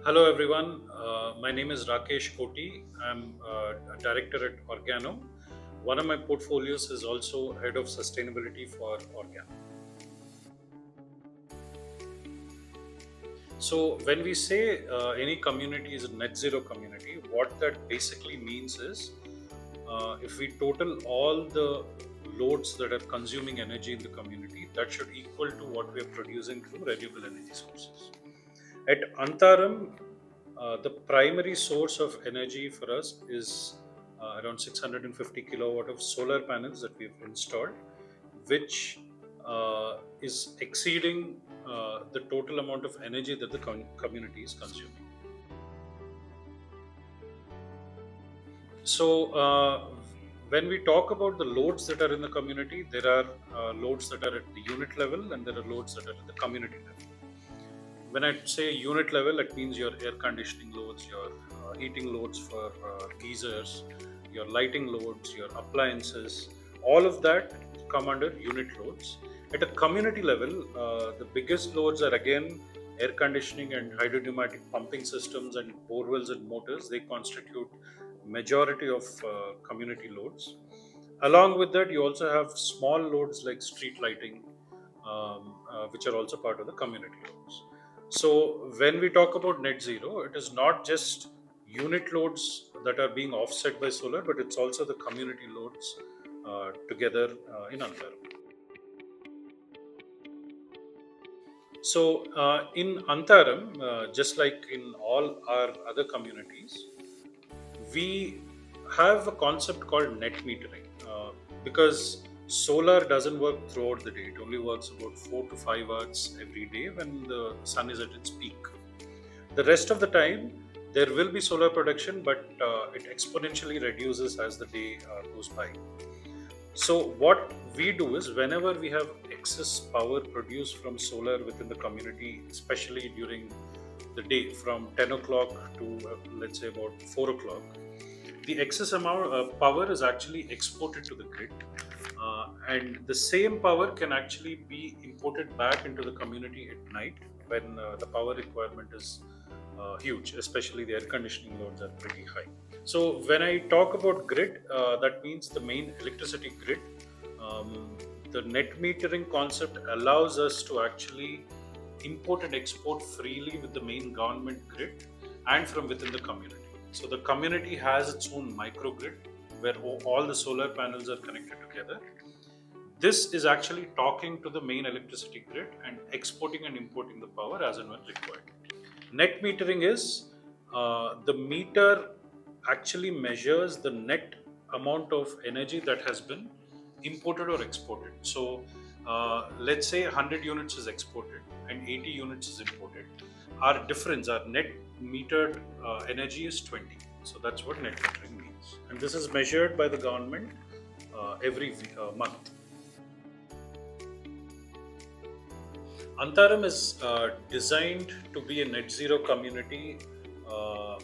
Hello everyone, my name is Rakesh Koti. I'm a director at Organo. One of my portfolios is also head of sustainability for Organo. So when we say any community is a net zero community, what that basically means is if we total all the loads that are consuming energy in the community, that should equal to what we are producing through renewable energy sources. At Antharam, the primary source of energy for us is around 650 kilowatt of solar panels that we've installed, which is exceeding the total amount of energy that the community is consuming. So, when we talk about the loads that are in the community, there are loads that are at the unit level and there are loads that are at the community level. When I say unit level, it means your air conditioning loads, your heating loads for geysers, your lighting loads, your appliances, all of that come under unit loads. At a community level, the biggest loads are again air conditioning and hydropneumatic pumping systems and borewells and motors. They constitute majority of community loads. Along with that, you also have small loads like street lighting, which are also part of the community loads. So, when we talk about net zero, it is not just unit loads that are being offset by solar, but it's also the community loads together in Antharam. So, in Antharam, just like in all our other communities, we have a concept called net metering because solar doesn't work throughout the day. It only works about 4 to 5 hours every day when the sun is at its peak. The rest of the time, there will be solar production, but it exponentially reduces as the day goes by. So, what we do is whenever we have excess power produced from solar within the community, especially during the day from 10 o'clock to let's say about 4 o'clock, the excess amount of power is actually exported to the grid. And the same power can actually be imported back into the community at night when the power requirement is huge, especially the air conditioning loads are pretty high. So, when I talk about grid, that means the main electricity grid. Um, the net metering concept allows us to actually import and export freely with the main government grid and from within the community. So the community has its own microgrid where all the solar panels are connected together. This is actually talking to the main electricity grid and exporting and importing the power as and when required. Net metering is the meter actually measures the net amount of energy that has been imported or exported. So, let's say 100 units is exported and 80 units is imported. Our difference, our net metered energy is 20. So, that's what net metering means. And this is measured by the government every month. Antharam is designed to be a net zero community uh,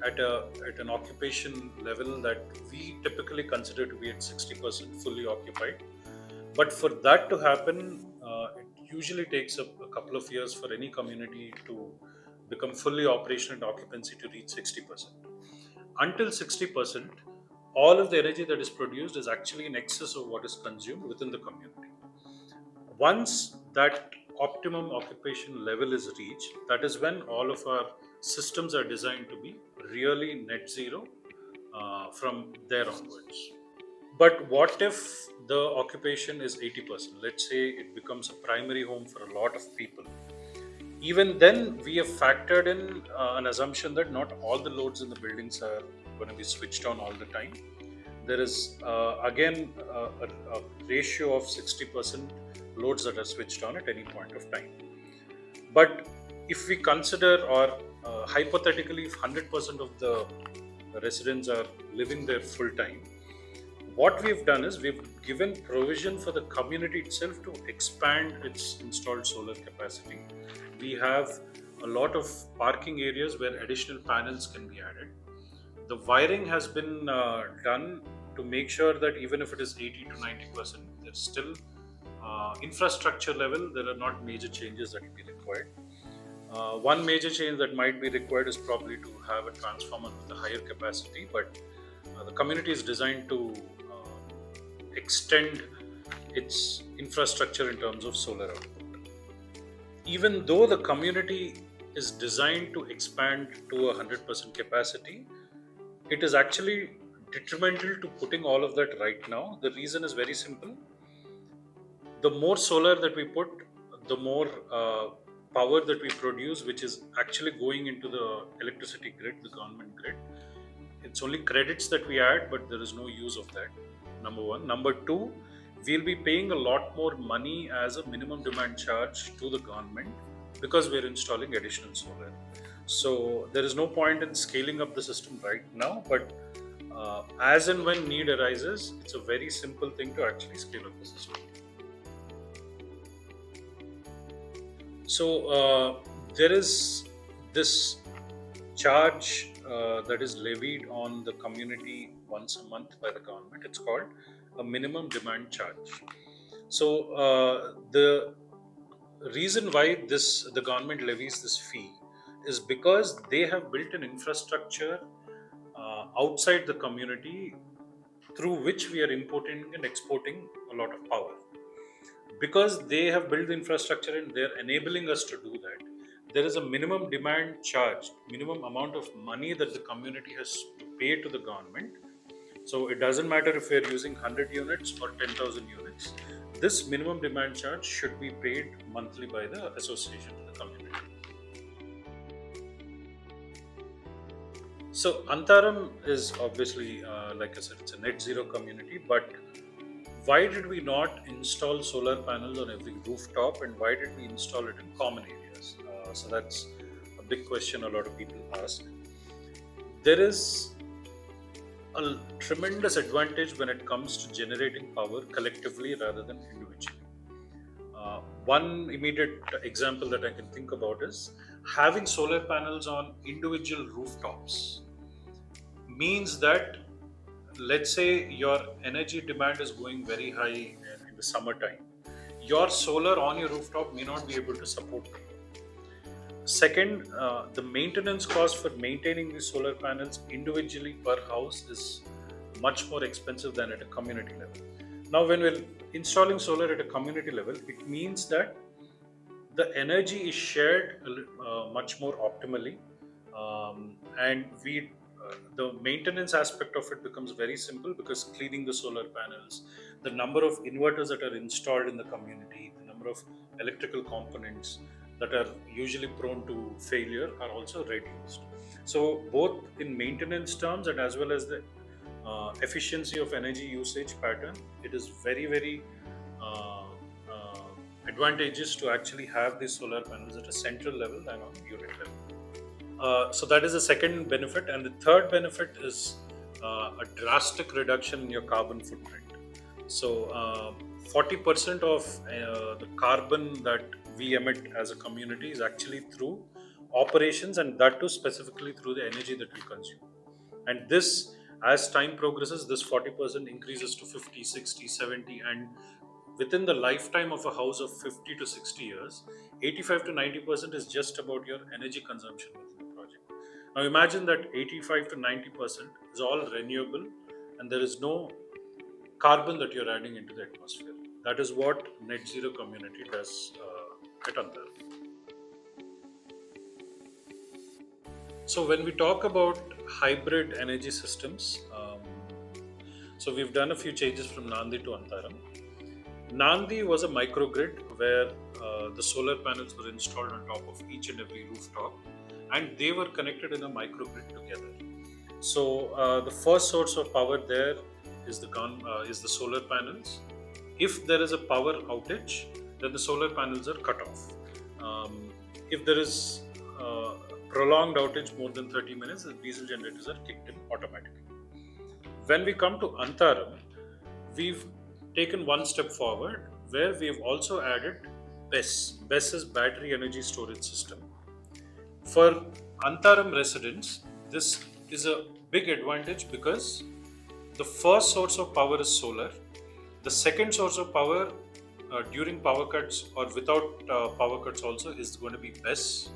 at an occupation level that we typically consider to be at 60% fully occupied. But for that to happen, it usually takes a couple of years for any community to become fully operational and occupancy to reach 60%. Until 60%, all of the energy that is produced is actually in excess of what is consumed within the community. Once that optimum occupation level is reached, that is when all of our systems are designed to be really net zero from there onwards. But what if the occupation is 80%? Let's say it becomes a primary home for a lot of people. Even then, we have factored in an assumption that not all the loads in the buildings are going to be switched on all the time. There is again a ratio of 60% loads that are switched on at any point of time. But if we consider, or hypothetically, if 100% of the residents are living there full time, what we've done is we've given provision for the community itself to expand its installed solar capacity. We have a lot of parking areas where additional panels can be added. The wiring has been done to make sure that even if it is 80 to 90%, there's still infrastructure level, there are not major changes that will be required. One major change that might be required is probably to have a transformer with a higher capacity, but the community is designed to extend its infrastructure in terms of solar output. Even though the community is designed to expand to 100% capacity, it is actually detrimental to putting all of that right now. The reason is very simple: the more solar that we put, the more power that we produce, which is actually going into the electricity grid, the government grid. It's only credits that we add, but there is no use of that. Number one. Number two, we'll be paying a lot more money as a minimum demand charge to the government because we're installing additional solar. So there is no point in scaling up the system right now, but as and when need arises, it's a very simple thing to actually scale up the system. So there is this charge that is levied on the community once a month by the government. It's called a minimum demand charge. So the reason why this the government levies this fee is because they have built an infrastructure outside the community through which we are importing and exporting a lot of power. Because they have built the infrastructure and they're enabling us to do that, there is a minimum demand charge, minimum amount of money that the community has to pay to the government. So it doesn't matter if we're using 100 units or 10,000 units, this minimum demand charge should be paid monthly by the association to the community. So Antharam is obviously, like I said, it's a net zero community, but why did we not install solar panels on every rooftop, and why did we install it in common areas? So that's a big question a lot of people ask. There is a tremendous advantage when it comes to generating power collectively rather than individually. One immediate example that I can think about is having solar panels on individual rooftops means that, let's say your energy demand is going very high in the summertime, your solar on your rooftop may not be able to support it. Second, the maintenance cost for maintaining these solar panels individually per house is much more expensive than at a community level. Now, when we're installing solar at a community level, it means that the energy is shared much more optimally, and the maintenance aspect of it becomes very simple because cleaning the solar panels, the number of inverters that are installed in the community, the number of electrical components that are usually prone to failure are also reduced. So both in maintenance terms and as well as the efficiency of energy usage pattern, it is very uh, uh, advantageous to actually have these solar panels at a central level than on unit level. So that is the second benefit, and the third benefit is a drastic reduction in your carbon footprint. So 40% of the carbon that we emit as a community is actually through operations, and that too specifically through the energy that we consume. And this, as time progresses, this 40% increases to 50, 60, 70, and within the lifetime of a house of 50 to 60 years, 85 to 90% is just about your energy consumption within the project. Now imagine that 85 to 90% is all renewable and there is no carbon that you're adding into the atmosphere. That is what net zero community does at Antharam. So when we talk about hybrid energy systems, so we've done a few changes from Nandi to Antharam. Nandi was a microgrid where the solar panels were installed on top of each and every rooftop, and they were connected in a microgrid together. So the first source of power there is the solar panels. If there is a power outage, then the solar panels are cut off. If there is prolonged outage more than 30 minutes, the diesel generators are kicked in automatically. When we come to Antharam, we've taken one step forward where we've also added BESS. BESS is Battery Energy Storage System. For Antharam residents, this is a big advantage because the first source of power is solar. The second source of power during power cuts or without power cuts also is going to be BESS.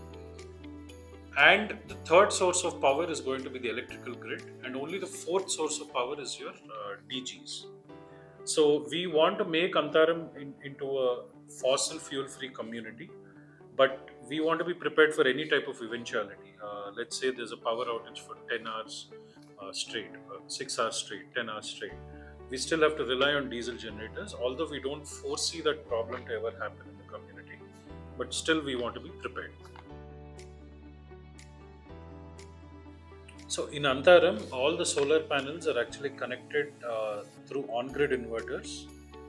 And the third source of power is going to be the electrical grid, and only the fourth source of power is your DGs. So we want to make Antharam into a fossil fuel free community, but we want to be prepared for any type of eventuality. Let's say there's a power outage for 10 hours straight, 6 hours straight, 10 hours straight. We still have to rely on diesel generators, although we don't foresee that problem to ever happen in the community. But still, we want to be prepared. So in Antharam, all the solar panels are actually connected through on-grid inverters,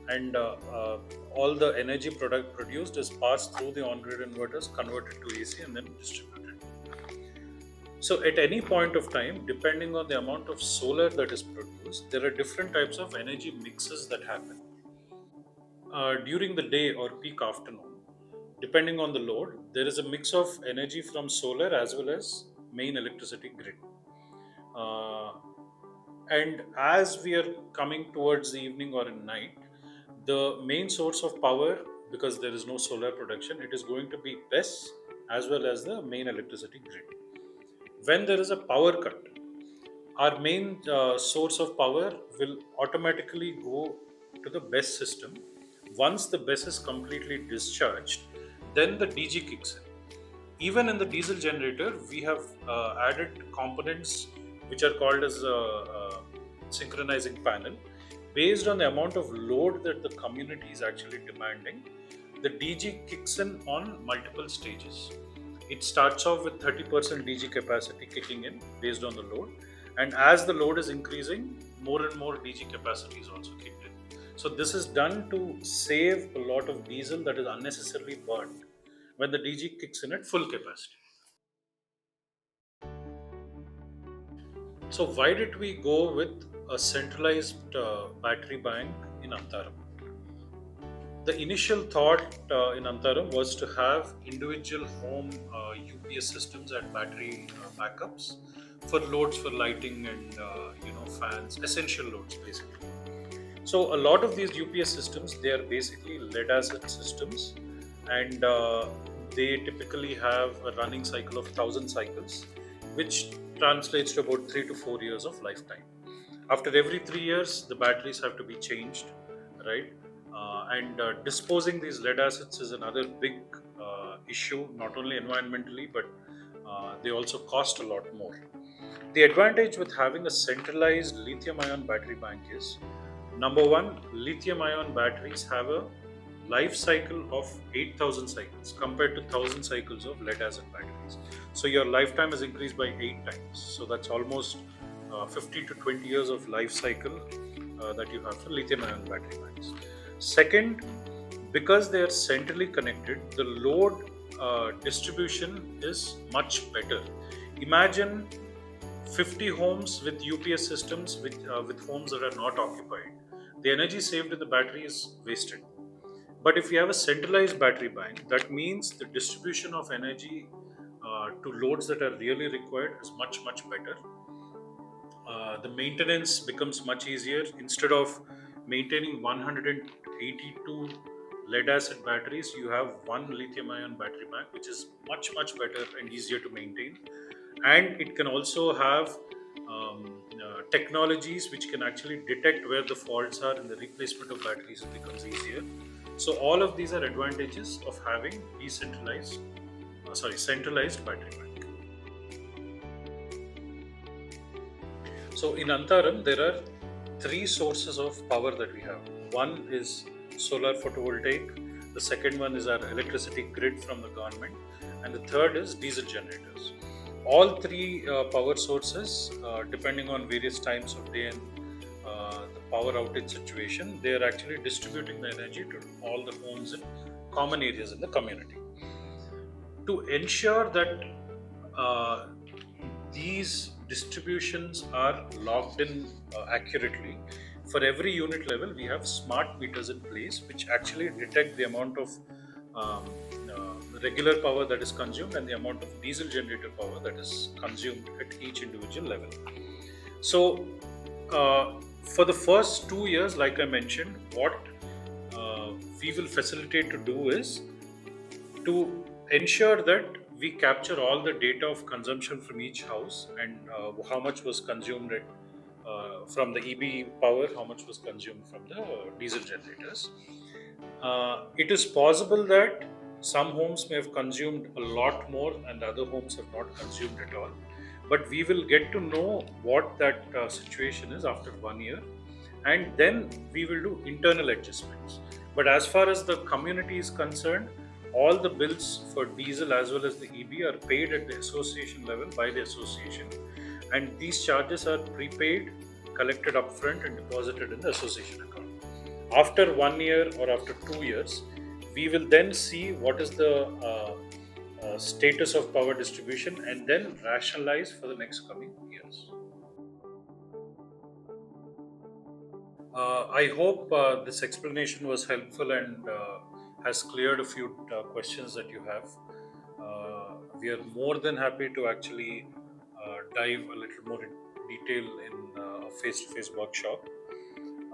and all the energy product produced is passed through the on-grid inverters, converted to AC, and then distributed. So at any point of time, depending on the amount of solar that is produced, there are different types of energy mixes that happen during the day or peak afternoon. Depending on the load, there is a mix of energy from solar as well as main electricity grid. Uh, and as we are coming towards the evening or in night, the main source of power, because there is no solar production, it is going to be BESS as well as the main electricity grid. When there is a power cut, our main source of power will automatically go to the BESS system. Once the BESS is completely discharged, then the DG kicks in. Even in the diesel generator, we have added components which are called as a synchronizing panel. Based on the amount of load that the community is actually demanding, the DG kicks in on multiple stages. It starts off with 30% DG capacity kicking in based on the load, and as the load is increasing, more and more DG capacity is also kicked in. So this is done to save a lot of diesel that is unnecessarily burned when the DG kicks in at full capacity. So why did we go with a centralized battery bank in Antharam? The initial thought in Antharam was to have individual home UPS systems and battery backups for loads for lighting and fans, essential loads basically. So a lot of these UPS systems, they are basically lead acid systems, and they typically have a running cycle of 1,000 cycles, which translates to about 3 to 4 years of lifetime. After every 3 years, the batteries have to be changed, right? And disposing these lead acids is another big issue, not only environmentally, but they also cost a lot more. The advantage with having a centralized lithium ion battery bank is, number one, lithium ion batteries have a life cycle of 8,000 cycles compared to 1,000 cycles of lead acid batteries. So your lifetime is increased by 8 times. So that's almost 15 to 20 years of life cycle that you have for lithium ion battery banks. Second, because they are centrally connected, the load distribution is much better. Imagine 50 homes with UPS systems with homes that are not occupied. The energy saved in the battery is wasted. But if you have a centralized battery bank, that means the distribution of energy to loads that are really required is much, much better. The maintenance becomes much easier. Instead of maintaining 182 lead acid batteries, you have one lithium ion battery bank, which is much, much better and easier to maintain. And it can also have technologies which can actually detect where the faults are, and the replacement of batteries becomes easier. So all of these are advantages of having centralized battery bank. So in Antharam, there are three sources of power that we have. One is solar photovoltaic, the second one is our electricity grid from the government, and the third is diesel generators. All three power sources, depending on various times of day and the power outage situation, they are actually distributing the energy to all the homes and common areas in the community. To ensure that uh, these distributions are locked in accurately, for every unit level, we have smart meters in place which actually detect the amount of um, regular power that is consumed and the amount of diesel generator power that is consumed at each individual level. So, for the first 2 years, like I mentioned, what we will facilitate to do is to ensure that we capture all the data of consumption from each house, and how much was consumed from the EB power, how much was consumed from the diesel generators. It is possible that some homes may have consumed a lot more and other homes have not consumed at all. But we will get to know what that situation is after 1 year, and then we will do internal adjustments. But as far as the community is concerned, all the bills for diesel as well as the EB are paid at the association level by the association, and these charges are prepaid, collected upfront, and deposited in the association account. After 1 year or after 2 years, we will then see what is the status of power distribution and then rationalize for the next coming years. I hope this explanation was helpful and has cleared a few questions that you have. We are more than happy to actually dive a little more in detail in a face to face workshop.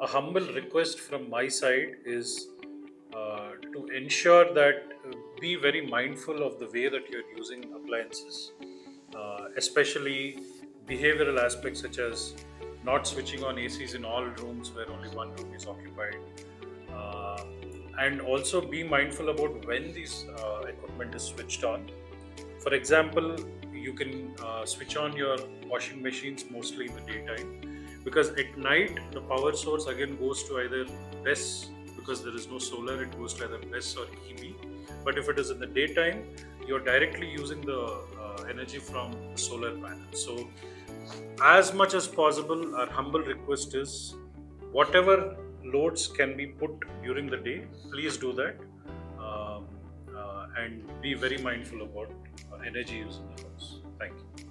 A humble request from my side is to ensure that be very mindful of the way that you're using appliances, especially behavioral aspects such as not switching on ACs in all rooms where only one room is occupied, uh, and also be mindful about when this equipment is switched on. For example, you can switch on your washing machines mostly in the daytime, because at night the power source again goes to either BESS, because there is no solar, it goes to either BESS or EB. But if it is in the daytime, you're directly using the energy from the solar panel. So, as much as possible, our humble request is whatever loads can be put during the day, please do that, and be very mindful about energy use in the house. Thank you.